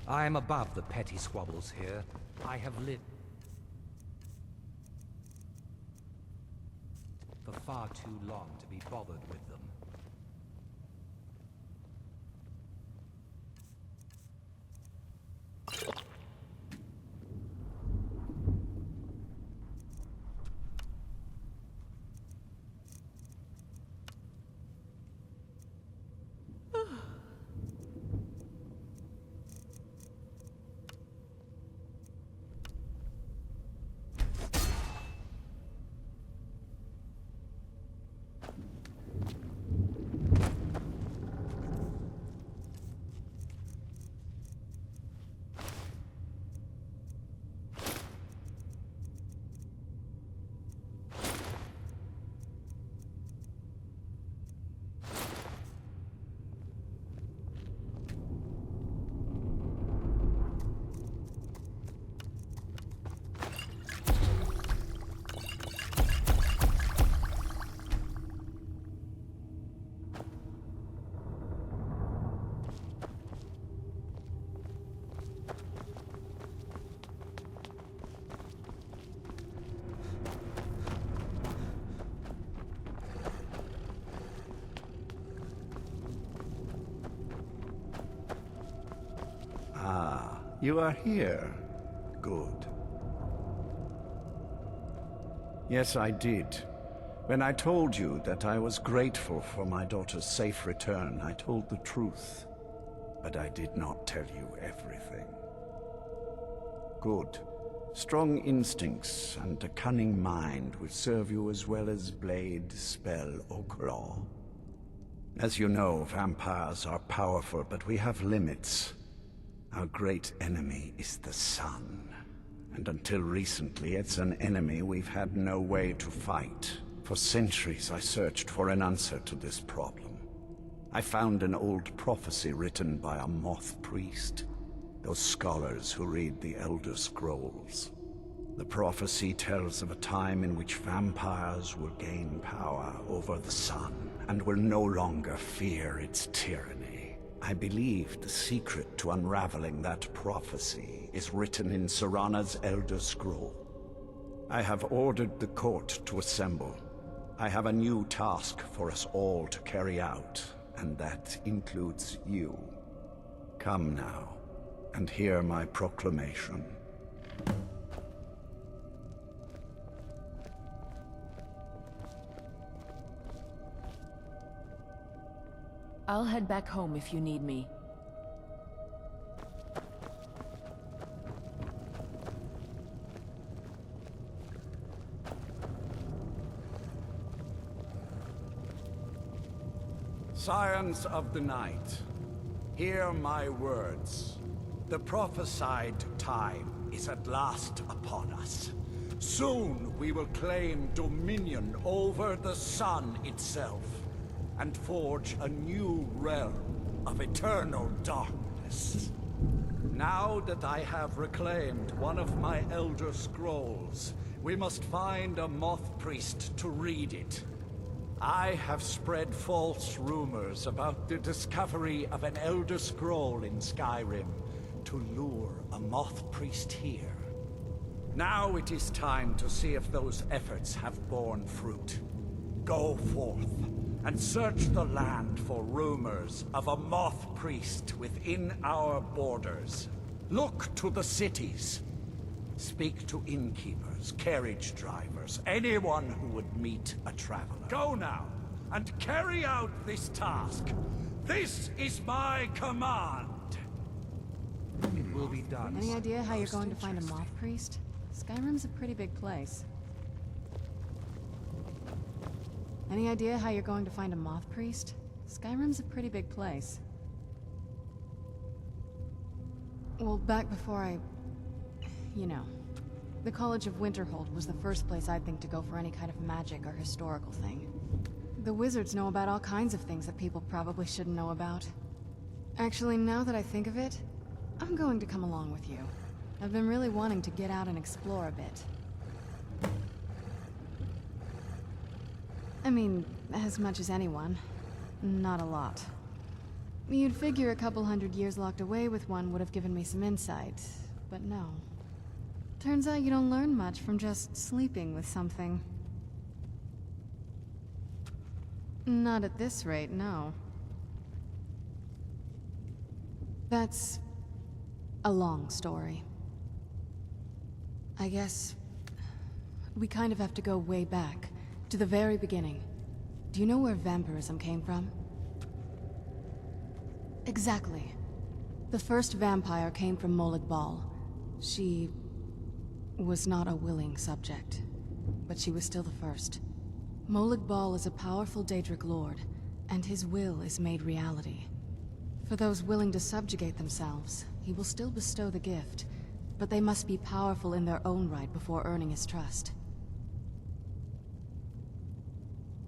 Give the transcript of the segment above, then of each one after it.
I am above the petty squabbles here. I have lived for far too long to be bothered with them. You are here. Good. Yes, I did. When I told you that I was grateful for my daughter's safe return, I told the truth. But I did not tell you everything. Good. Strong instincts and a cunning mind will serve you as well as blade, spell, or claw. As you know, vampires are powerful, but we have limits. Our great enemy is the sun. And until recently, it's an enemy we've had no way to fight. For centuries, I searched for an answer to this problem. I found an old prophecy written by a moth priest. Those scholars who read the Elder Scrolls. The prophecy tells of a time in which vampires will gain power over the sun and will no longer fear its tyranny. I believe the secret to unraveling that prophecy is written in Serana's Elder Scroll. I have ordered the court to assemble. I have a new task for us all to carry out, and that includes you. Come now, and hear my proclamation. I'll head back home if you need me. Scions of the night, hear my words. The prophesied time is at last upon us. Soon we will claim dominion over the sun itself, and forge a new realm of eternal darkness. Now that I have reclaimed one of my Elder Scrolls, we must find a moth priest to read it. I have spread false rumors about the discovery of an Elder Scroll in Skyrim to lure a moth priest here. Now it is time to see if those efforts have borne fruit. Go forth and search the land for rumors of a moth priest within our borders. Look to the cities. Speak to innkeepers, carriage drivers, anyone who would meet a traveler. Go now, and carry out this task. This is my command. It will be done. Any idea how you're going to find a moth priest? Skyrim's a pretty big place. Any idea how you're going to find a moth priest? Skyrim's a pretty big place. Well, back before you know. The College of Winterhold was the first place I'd think to go for any kind of magic or historical thing. The wizards know about all kinds of things that people probably shouldn't know about. Actually, now that I think of it, I'm going to come along with you. I've been really wanting to get out and explore a bit. I mean, as much as anyone. Not a lot. You'd figure a couple hundred years locked away with one would have given me some insight, but no. Turns out you don't learn much from just sleeping with something. Not at this rate, no. That's a long story. I guess we kind of have to go way back, to the very beginning. Do you know where vampirism came from? Exactly. The first vampire came from Molag Bal. She was not a willing subject, but she was still the first. Molag Bal is a powerful Daedric lord, and his will is made reality. For those willing to subjugate themselves, he will still bestow the gift, but they must be powerful in their own right before earning his trust.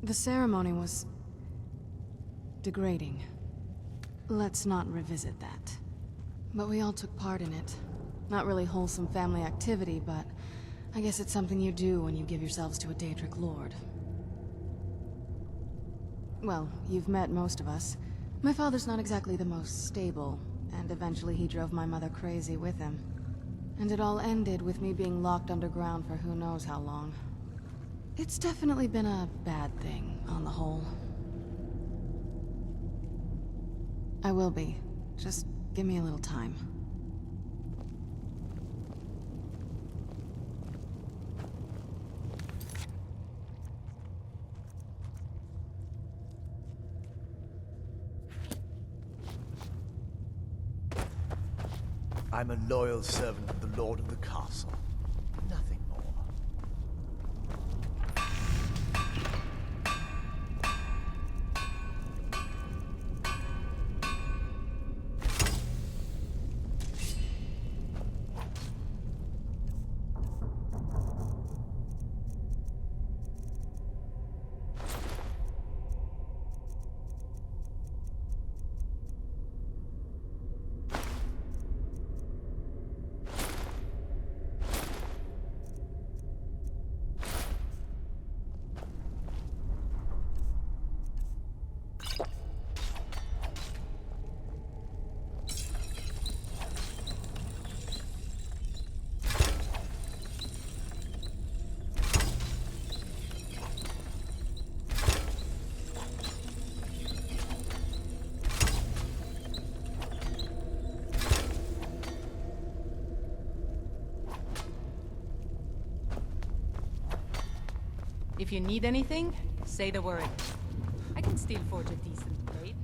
The ceremony was degrading. Let's not revisit that. But we all took part in it. Not really wholesome family activity, but I guess it's something you do when you give yourselves to a Daedric lord. Well, you've met most of us. My father's not exactly the most stable, and eventually he drove my mother crazy with him. And it all ended with me being locked underground for who knows how long. It's definitely been a bad thing, on the whole. I will be. Just give me a little time. I'm a loyal servant of the Lord of the Castle. Nothing more. If you need anything, say the word. I can still forge a decent blade.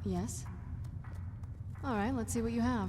Yes? Alright, let's see what you have.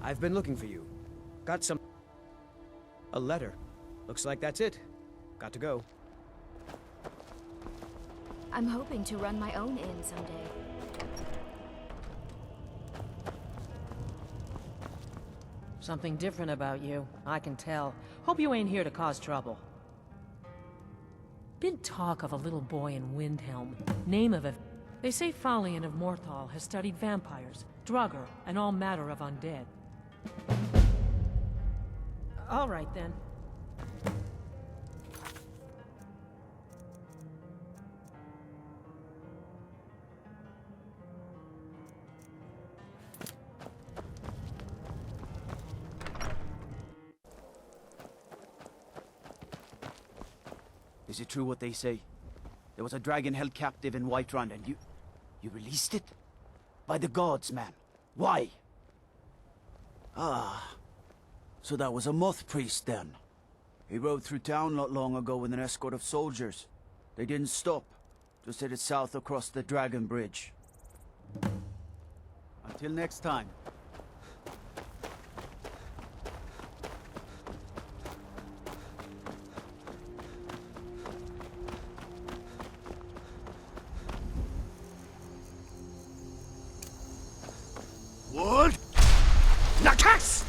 I've been looking for you. Got some... A letter. Looks like that's it. Got to go. I'm hoping to run my own inn someday. Something different about you, I can tell. Hope you ain't here to cause trouble. Been talk of a little boy in Windhelm, name of a... They say Falion of Morthal has studied vampires, Draugr, and all matter of undead. All right, then. Is it true what they say? There was a dragon held captive in Whiterun and you released it? By the gods, man. Why? Ah. So that was a moth priest then. He rode through town not long ago with an escort of soldiers. They didn't stop. Just headed south across the Dragon Bridge. Until next time. What? Nakast!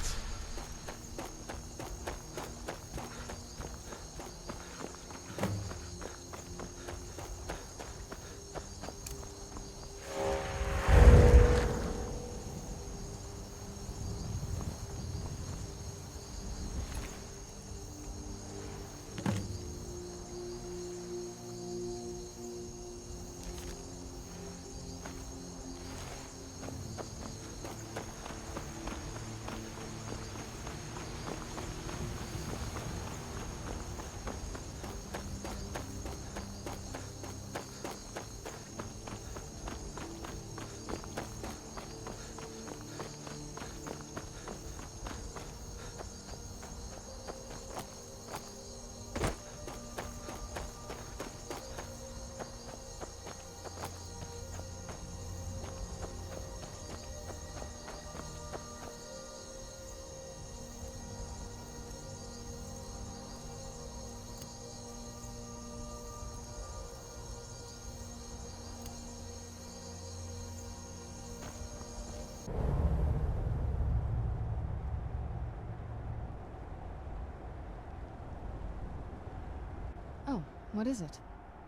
Oh, what is it?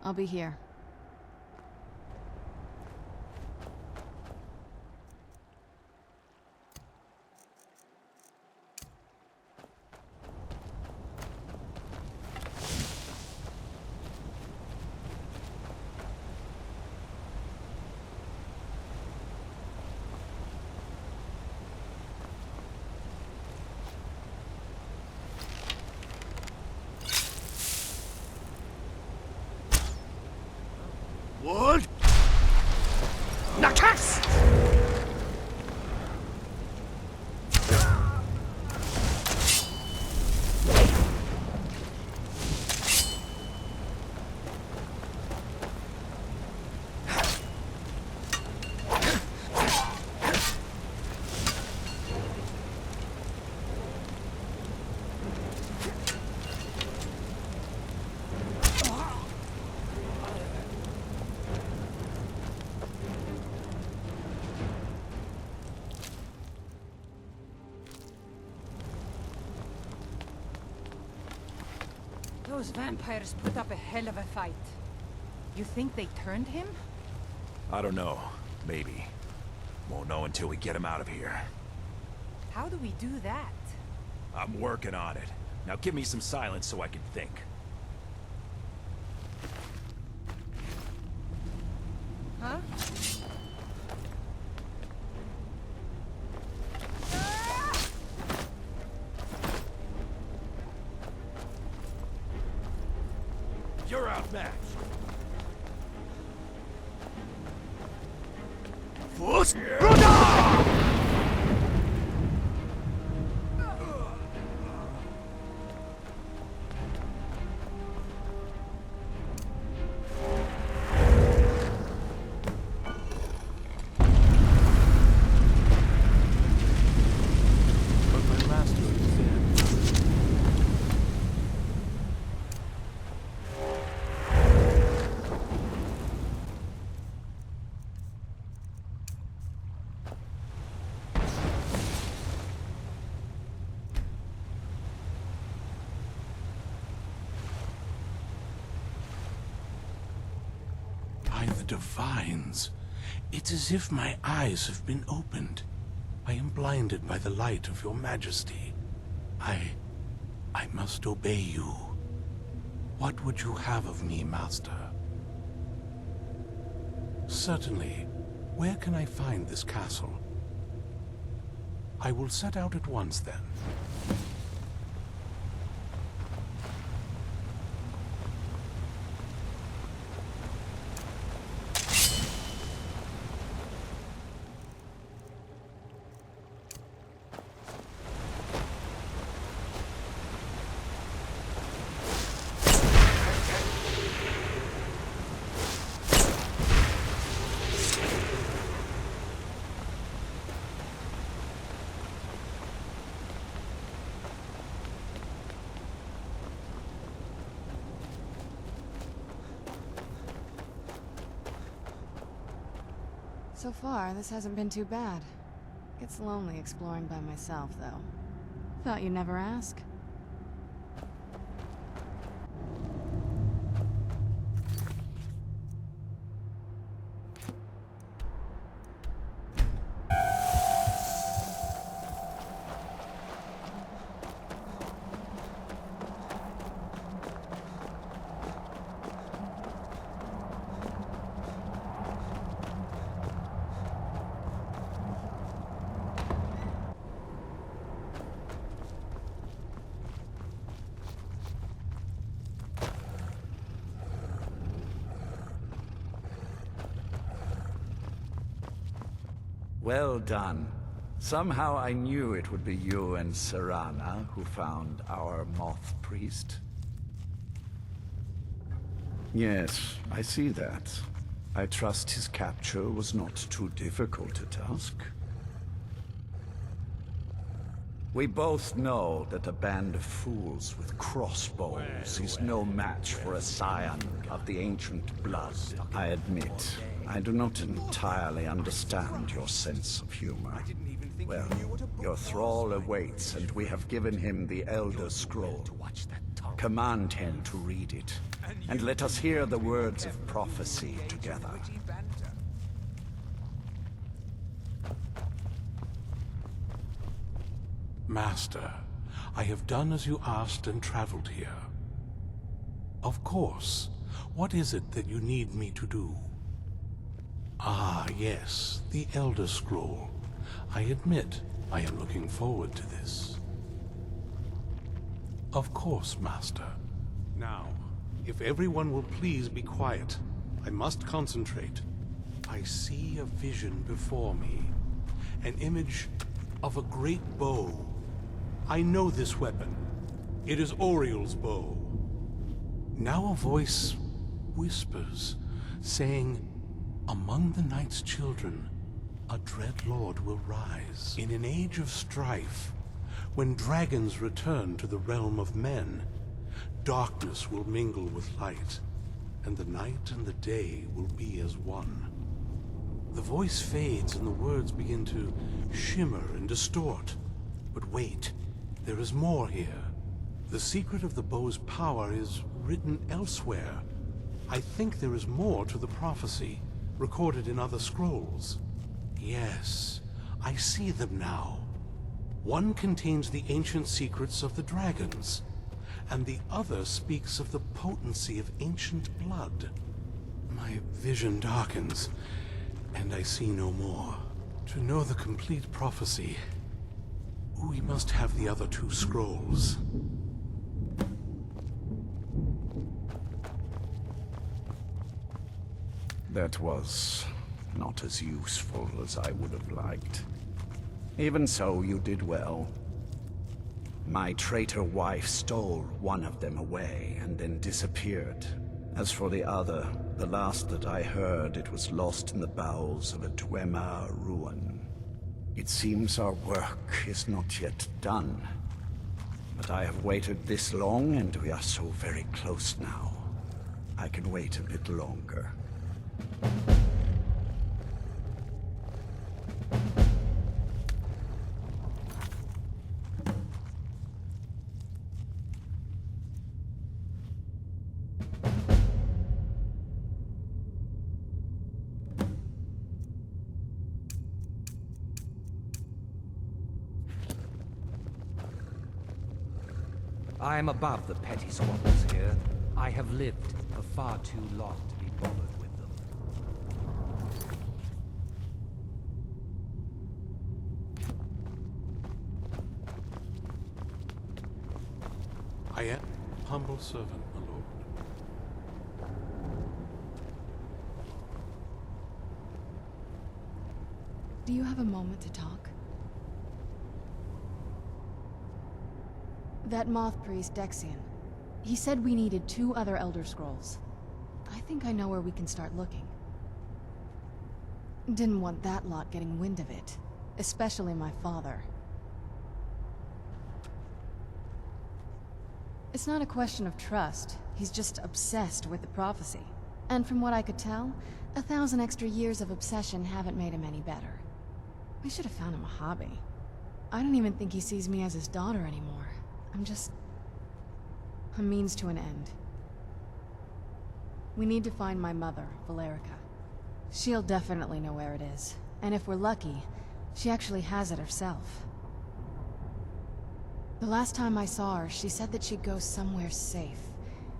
I'll be here. What? Nakast! Those vampires put up a hell of a fight. You think they turned him? I don't know. Maybe. Won't know until we get him out of here. How do we do that? I'm working on it. Now give me some silence so I can think. Huh? You're outmatched. Fuss! divines. It's as if my eyes have been opened. I am blinded by the light of your majesty. I must obey you. What would you have of me, master? Certainly. Where can I find this castle? I will set out at once, then. So far, this hasn't been too bad. Gets lonely exploring by myself, though. Thought you'd never ask. Well done. Somehow I knew it would be you and Serana who found our moth priest. Yes, I see that. I trust his capture was not too difficult a task. We both know that a band of fools with crossbows is no match for a scion of the ancient blood. I admit, I do not entirely understand your sense of humor. Well, your thrall awaits, and we have given him the Elder Scroll. Command him to read it, and let us hear the words of prophecy together. Master, I have done as you asked and traveled here. Of course. What is it that you need me to do? Ah, yes, the Elder Scroll. I admit, I am looking forward to this. Of course, Master. Now, if everyone will please be quiet, I must concentrate. I see a vision before me. An image of a great bow. I know this weapon. It is Oriel's bow. Now a voice whispers, saying, among the night's children, a dread lord will rise. In an age of strife, when dragons return to the realm of men, darkness will mingle with light, and the night and the day will be as one. The voice fades and the words begin to shimmer and distort. But wait, there is more here. The secret of the bow's power is written elsewhere. I think there is more to the prophecy, recorded in other scrolls. Yes, I see them now. One contains the ancient secrets of the dragons, and the other speaks of the potency of ancient blood. My vision darkens, and I see no more. To know the complete prophecy, we must have the other two scrolls. That was not as useful as I would have liked. Even so, you did well. My traitor wife stole one of them away and then disappeared. As for the other, the last that I heard, it was lost in the bowels of a Dwemer ruin. It seems our work is not yet done. But I have waited this long, and we are so very close now. I can wait a bit longer. I am above the petty squabbles here. I have lived for far too long to be bothered with them. I am humble servant, my lord. Do you have a moment to talk? That moth priest, Dexian. He said we needed 2 other Elder Scrolls. I think I know where we can start looking. Didn't want that lot getting wind of it. Especially my father. It's not a question of trust. He's just obsessed with the prophecy. And from what I could tell, 1,000 extra years of obsession haven't made him any better. We should have found him a hobby. I don't even think he sees me as his daughter anymore. I'm just... a means to an end. We need to find my mother, Valerica. She'll definitely know where it is. And if we're lucky, she actually has it herself. The last time I saw her, she said that she'd go somewhere safe.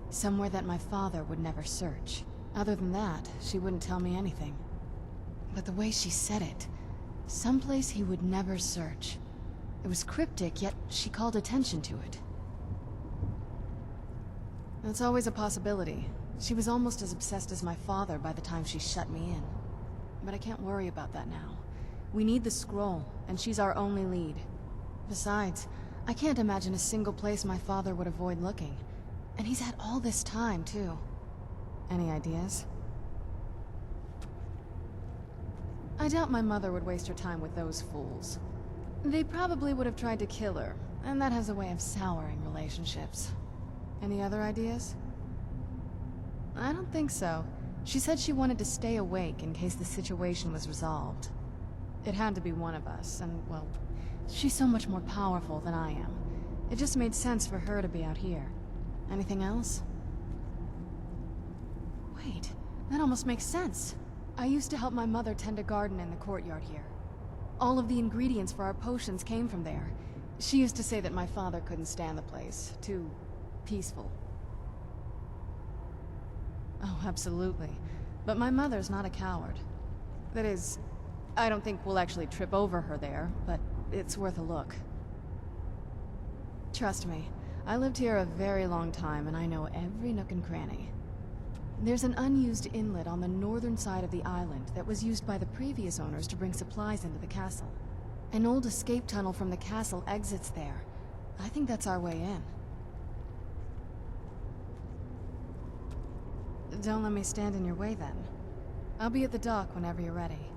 Somewhere that my father would never search. Other than that, she wouldn't tell me anything. But the way she said it, someplace he would never search. It was cryptic, yet she called attention to it. That's always a possibility. She was almost as obsessed as my father by the time she shut me in. But I can't worry about that now. We need the scroll, and she's our only lead. Besides, I can't imagine a single place my father would avoid looking. And he's had all this time, too. Any ideas? I doubt my mother would waste her time with those fools. They probably would have tried to kill her, and that has a way of souring relationships. Any other ideas? I don't think so. She said she wanted to stay awake in case the situation was resolved. It had to be one of us, and, well, she's so much more powerful than I am. It just made sense for her to be out here. Anything else? Wait, that almost makes sense. I used to help my mother tend a garden in the courtyard here. All of the ingredients for our potions came from there. She used to say that my father couldn't stand the place. Too peaceful. Oh, absolutely. But my mother's not a coward. That is, I don't think we'll actually trip over her there, but it's worth a look. Trust me, I lived here a very long time and I know every nook and cranny. There's an unused inlet on the northern side of the island that was used by the previous owners to bring supplies into the castle. An old escape tunnel from the castle exits there. I think that's our way in. Don't let me stand in your way then. I'll be at the dock whenever you're ready.